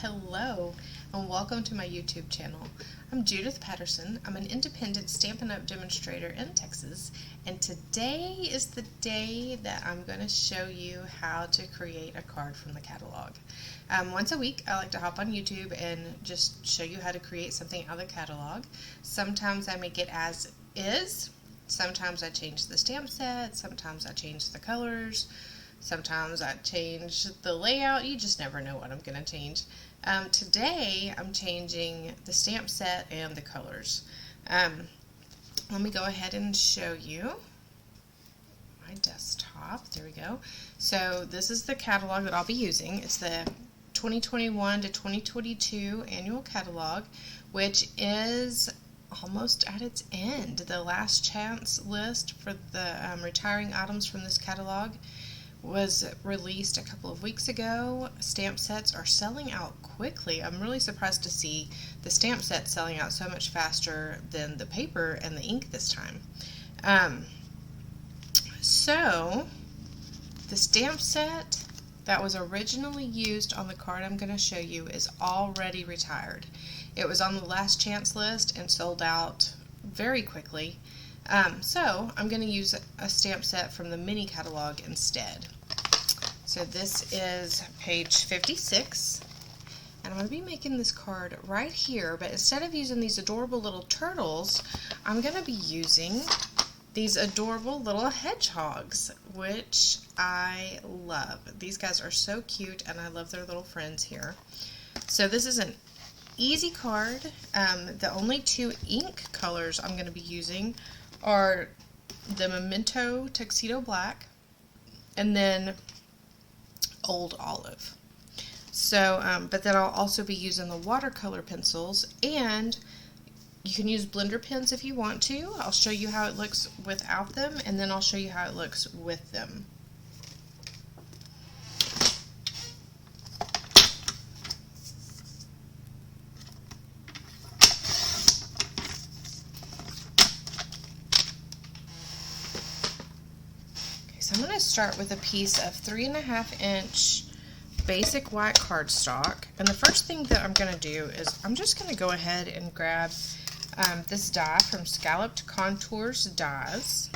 Hello and welcome to my YouTube channel. I'm Judith Patterson. I'm an independent Stampin' Up! Demonstrator in Texas, and today is the day that I'm going to show you how to create a card from the catalog. Once a week I like to hop on YouTube and just show you how to create something out of the catalog. Sometimes I make it as is, sometimes I change the stamp set, sometimes I change the colors, sometimes I change the layout. You just never know what I'm going to change. Today I'm changing the stamp set and the colors. Let me go ahead and show you my desktop. There we go. So this is the catalog that I'll be using. It's the 2021 to 2022 annual catalog, which is almost at its end. The last chance list for the retiring items from this catalog was released a couple of weeks ago. Stamp sets are selling out quickly. I'm really surprised to see the stamp set selling out so much faster than the paper and the ink this time. So the stamp set that was originally used on the card I'm going to show you is already retired. It was on the last chance list and sold out very quickly. So I'm going to use a stamp set from the mini catalog instead. So this is page 56, and I'm going to be making this card right here, but instead of using these adorable little turtles, I'm going to be using these adorable little hedgehogs, which I love. These guys are so cute, and I love their little friends here. So this is an easy card. The only two ink colors I'm going to be using are the Memento Tuxedo Black and then Old Olive. So, but then I'll also be using the watercolor pencils, and you can use blender pens if you want to. I'll show you how it looks without them, and then I'll show you how it looks with them. So I'm going to start with a piece of 3.5 inch basic white cardstock, and the first thing that I'm going to do is I'm just going to go ahead and grab this die from Scalloped Contours Dies.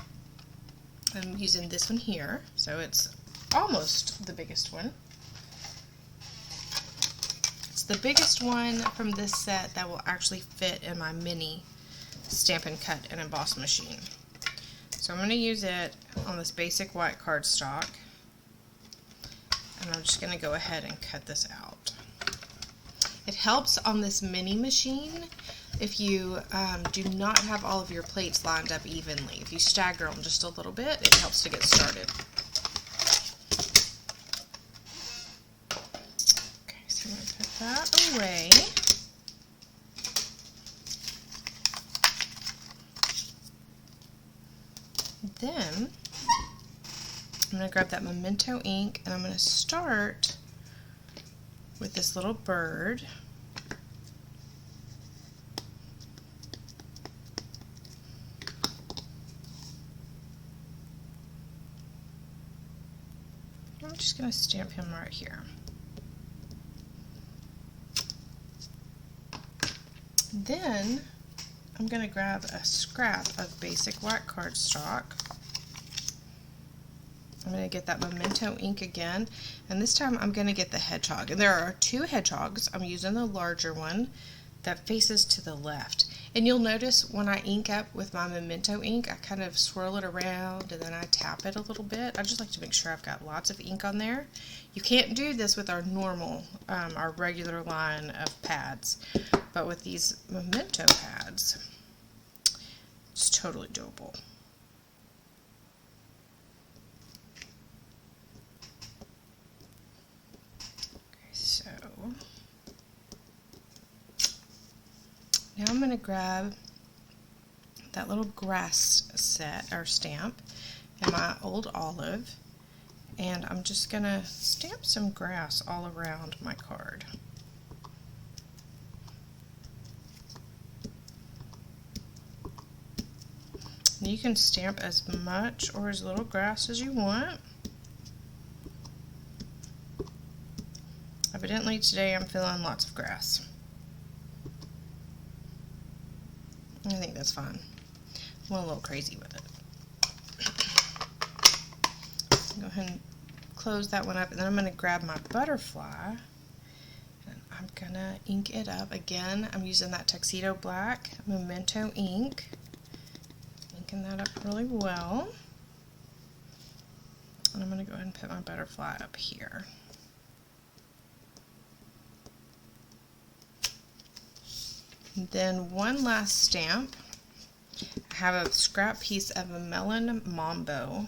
I'm using this one here, so it's almost the biggest one. It's the biggest one from this set that will actually fit in my mini Stampin' Cut and Emboss machine. So I'm going to use it on this basic white cardstock, and I'm just going to go ahead and cut this out. It helps on this mini machine if you do not have all of your plates lined up evenly. If you stagger them just a little bit, it helps to get started. Okay, so I'm going to put that away. Then I'm going to grab that Memento ink, and I'm going to start with this little bird. I'm just going to stamp him right here. Then I'm going to grab a scrap of basic white cardstock. I'm going to get that Memento ink again, and this time I'm going to get the hedgehog. And there are two hedgehogs. I'm using the larger one that faces to the left. And you'll notice when I ink up with my Memento ink, I kind of swirl it around and then I tap it a little bit. I just like to make sure I've got lots of ink on there. You can't do this with our normal, our regular line of pads, but with these Memento pads, it's totally doable. Okay, so now I'm going to grab that little grass set or stamp and my Old Olive, and I'm just going to stamp some grass all around my card. And you can stamp as much or as little grass as you want. I've Evidently today I'm feeling lots of grass. I think that's fine. I went a little crazy with it. Go ahead and close that one up, and then I'm going to grab my butterfly and I'm going to ink it up. Again, I'm using that Tuxedo Black Memento ink. Inking that up really well. And I'm going to go ahead and put my butterfly up here. And then one last stamp. I have a scrap piece of a Melon Mambo.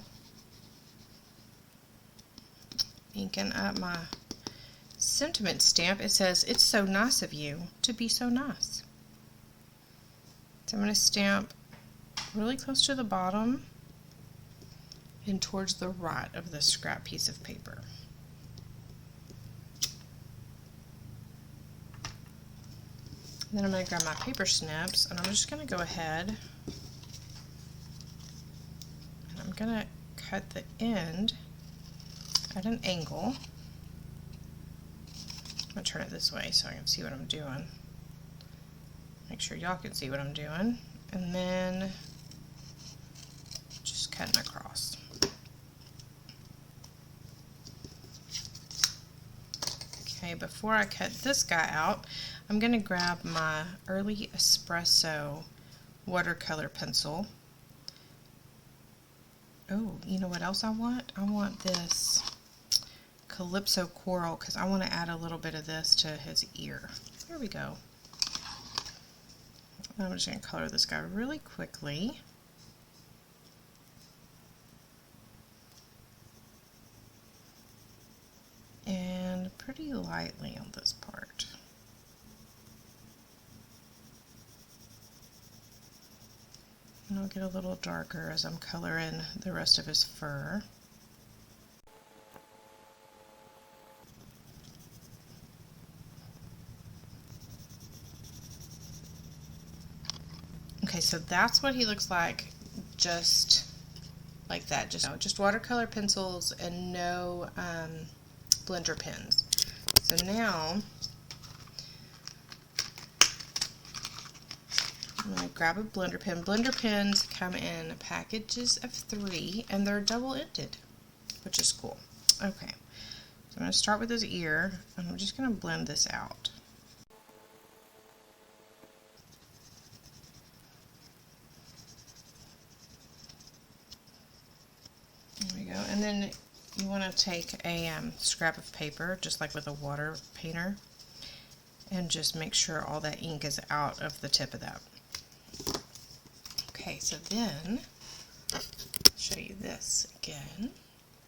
Inking up my sentiment stamp. It says, "It's so nice of you to be so nice." So I'm going to stamp really close to the bottom and towards the right of the scrap piece of paper. Then I'm going to grab my paper snips, and I'm just going to go ahead and I'm going to cut the end at an angle. I'm going to turn it this way so I can see what I'm doing. Make sure y'all can see what I'm doing. And then just cutting across. Okay, before I cut this guy out, I'm going to grab my Early Espresso watercolor pencil. Oh, you know what else I want? I want this Calypso Coral because I want to add a little bit of this to his ear. There we go. I'm just going to color this guy really quickly. And pretty lightly on this part. And I'll get a little darker as I'm coloring the rest of his fur. Okay, so that's what he looks like, just like that, just watercolor pencils and no blender pens. So now I'm going to grab a blender pen. Blender pens come in packages of 3 and they're double-ended, which is cool. Okay, so I'm going to start with his ear and I'm just going to blend this out. There we go. And then you want to take a scrap of paper, just like with a water painter, and just make sure all that ink is out of the tip of that. Okay, so then I'll show you this again.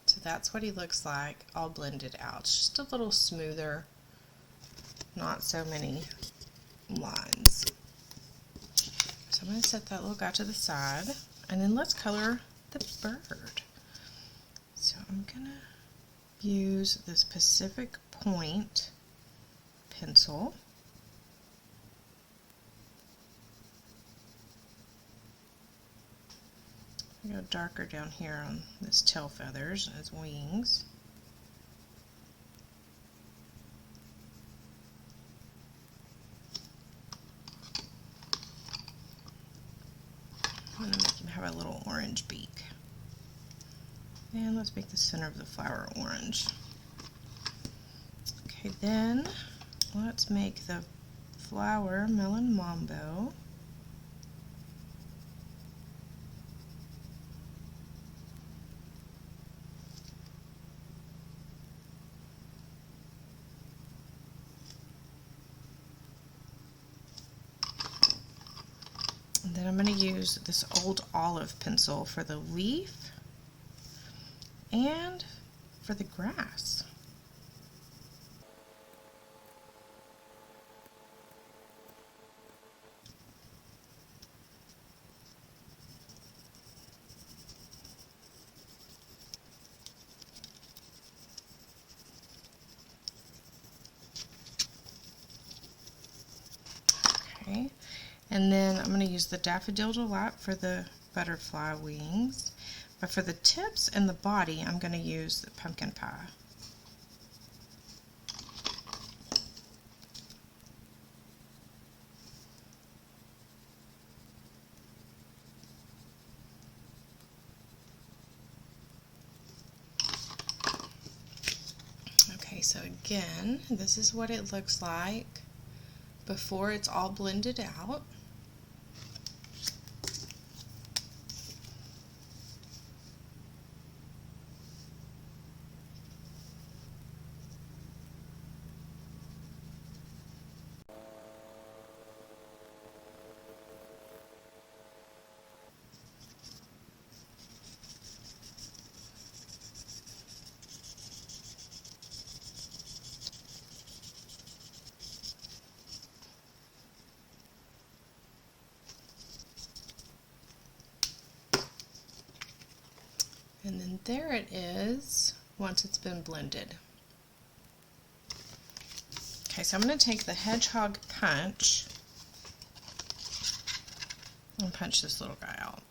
So that's what he looks like, all blended out. It's just a little smoother, not so many lines. So I'm going to set that little guy to the side, and then let's color the bird. So I'm going to use this Pacific Point pencil. I go darker down here on his tail feathers and his wings. I'm going to make him have a little orange beak. And let's make the center of the flower orange. Okay, then let's make the flower Melon Mambo. And then I'm going to use this old olive pencil for the leaf and for the grass. Okay, and then I'm going to use the Daffodil Delight for the butterfly wings. But for the tips and the body, I'm going to use the pumpkin pie. so again, this is what it looks like before it's all blended out. And then there it is once it's been blended. Okay, so I'm going to take the hedgehog punch and punch this little guy out.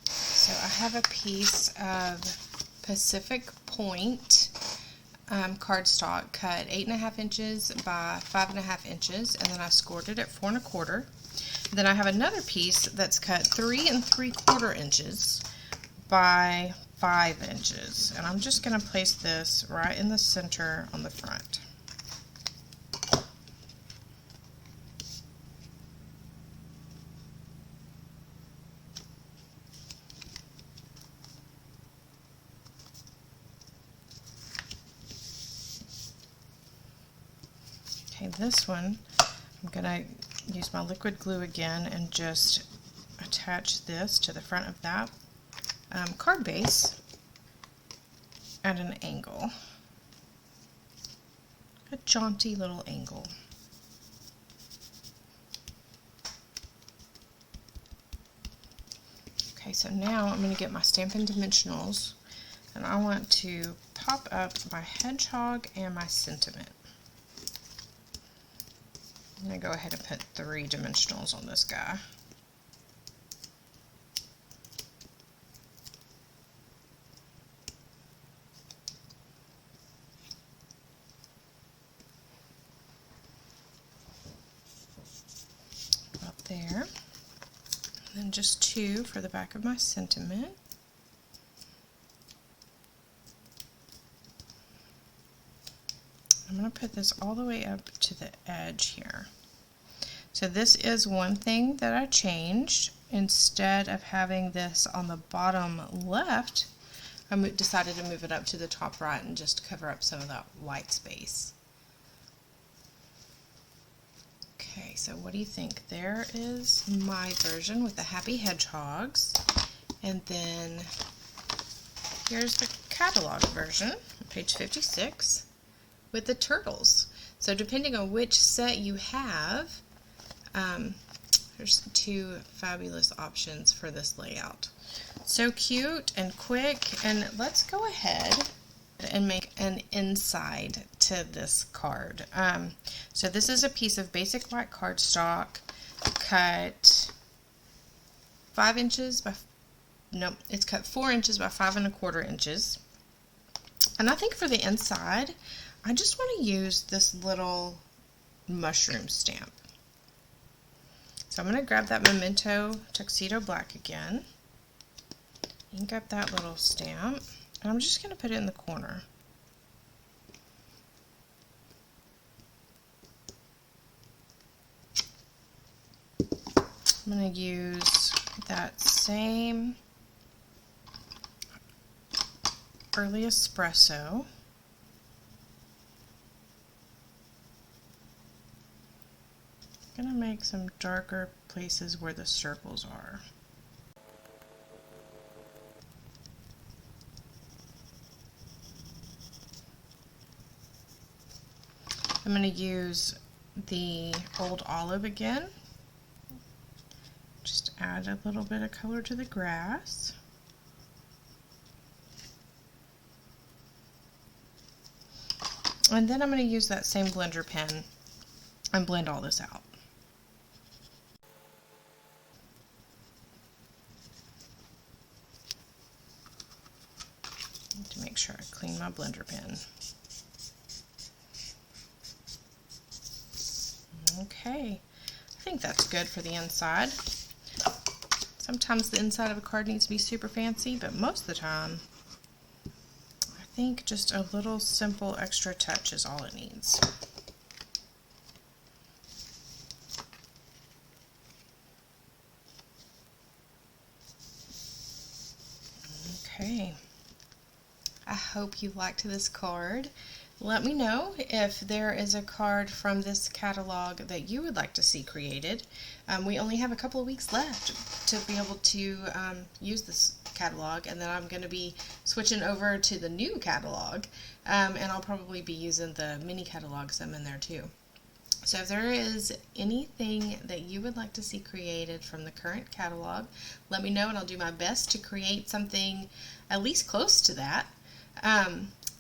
So I have a piece of Pacific Point cardstock cut 8.5 inches by 5.5 inches, and then I scored it at 4 1/4. Then I have another piece that's cut 3 3/4 inches by 5 inches, and I'm just going to place this right in the center on the front. Okay, this one, I'm going to use my liquid glue again and just attach this to the front of that card base at an angle, a jaunty little angle. Okay, so now I'm going to get my Stampin' Dimensionals, and I want to pop up my hedgehog and my sentiment. I'm going to go ahead and put 3 dimensionals on this guy. About there. And then just 2 for the back of my sentiment. I'm going to put this all the way up to the edge here. So this is one thing that I changed. Instead of having this on the bottom left, I decided to move it up to the top right and just cover up some of that white space. Okay, so what do you think? There is my version with the Happy Hedgehogs, and then here's the catalog version, page 56. With the turtles. So depending on which set you have, there's 2 fabulous options for this layout. So cute and quick, and let's go ahead and make an inside to this card. So this is a piece of basic white cardstock cut 5 inches by, no, it's cut 4 inches by 5 1/4 inches. And I think for the inside, I just want to use this little mushroom stamp. So I'm going to grab that Memento Tuxedo Black again. And grab that little stamp. And I'm just going to put it in the corner. I'm going to use that same Early Espresso. I'm going to make some darker places where the circles are. I'm going to use the Old Olive again. Just add a little bit of color to the grass. And then I'm going to use that same blender pen and blend all this out. To make sure I clean my blender pen. Okay, I think that's good for the inside. Sometimes the inside of a card needs to be super fancy, but most of the time, I think just a little simple extra touch is all it needs. Okay, I hope you liked this card. Let me know if there is a card from this catalog that you would like to see created. We only have a couple of weeks left to be able to use this catalog, and then I'm going to be switching over to the new catalog, and I'll probably be using the mini catalogs I'm in there too. So if there is anything that you would like to see created from the current catalog, let me know and I'll do my best to create something at least close to that.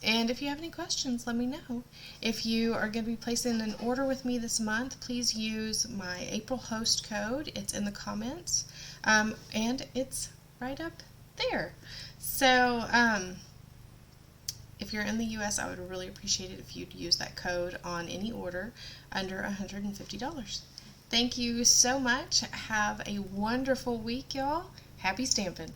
And if you have any questions, let me know. If you are going to be placing an order with me this month, please use my April host code. It's in the comments, and it's right up there. So if you're in the U.S., I would really appreciate it if you'd use that code on any order under $150. Thank you so much. Have a wonderful week, y'all. Happy stamping.